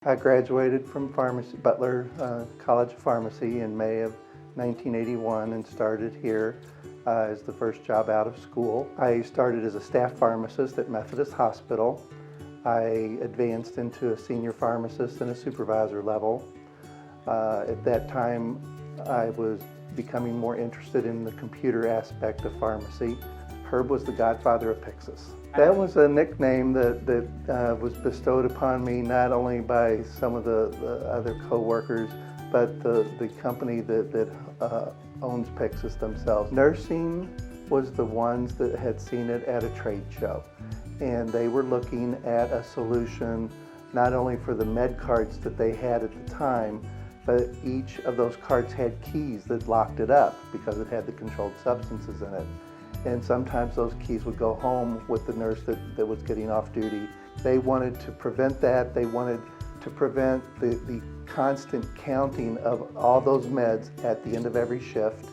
I graduated from Butler College of Pharmacy in May of 1981 and started here as the first job out of school. I started as a staff pharmacist at Methodist Hospital. I advanced into a senior pharmacist and a supervisor level. At that time, I was becoming more interested in the computer aspect of pharmacy. Herb was the Godfather of Pyxis. That was a nickname that was bestowed upon me not only by some of the other co-workers, but the company that owns Pyxis themselves. Nursing was the ones that had seen it at a trade show, and they were looking at a solution not only for the med cards that they had at the time, but each of those cards had keys that locked it up because it had the controlled substances in it. And sometimes those keys would go home with the nurse that was getting off duty. They wanted to prevent that. They wanted to prevent the constant counting of all those meds at the end of every shift.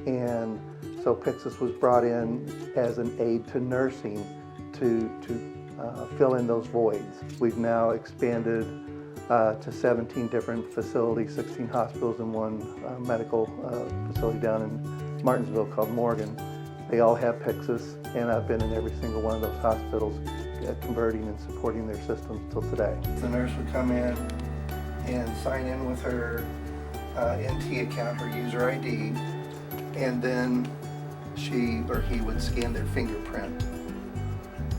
And so Pyxis was brought in as an aid to nursing to fill in those voids. We've now expanded to 17 different facilities, 16 hospitals and one medical facility down in Martinsville called Morgan. They all have Pyxis, and I've been in every single one of those hospitals converting and supporting their systems till today. The nurse would come in and sign in with her NT account, her user ID, and then she or he would scan their fingerprint,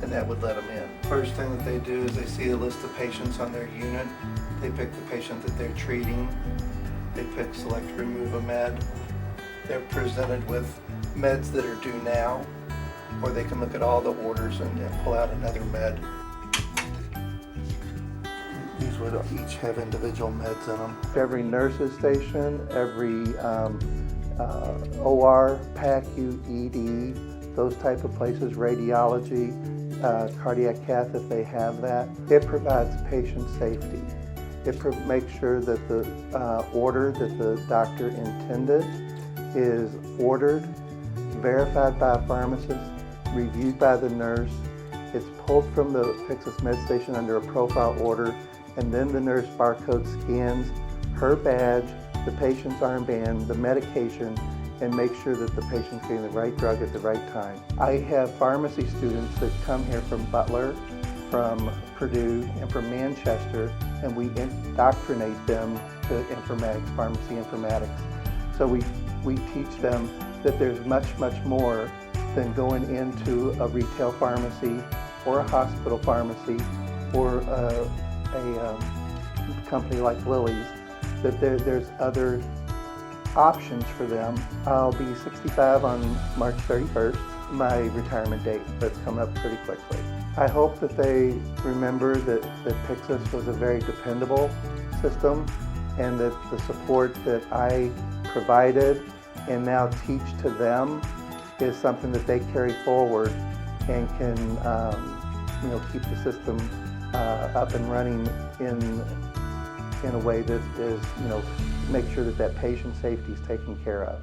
and that would let them in. First thing that they do is they see a list of patients on their unit. They pick the patient that they're treating. They pick select remove a med. They're presented with meds that are due now, or they can look at all the orders and pull out another med. These would each have individual meds in them. Every nurse's station, every OR, PACU, ED, those type of places, radiology, cardiac cath if they have that. It provides patient safety. It makes sure that the order that the doctor intended is ordered, verified by a pharmacist, reviewed by the nurse. It's pulled from the Pyxis med station under a profile order, and then the nurse barcode scans her badge, the patient's armband, the medication, and make sure that the patient's getting the right drug at the right time. I have pharmacy students that come here from Butler, from Purdue, and from Manchester, and we indoctrinate them to informatics, pharmacy informatics. So we teach them that there's much more than going into a retail pharmacy or a hospital pharmacy or a company like Lily's, that there's other options for them. I'll be 65 on March 31st, my retirement date, that's coming up pretty quickly. I hope that they remember that Pyxis was a very dependable system, and that the support that I provided and now teach to them is something that they carry forward and can keep the system up and running in a way that is, make sure that patient safety is taken care of.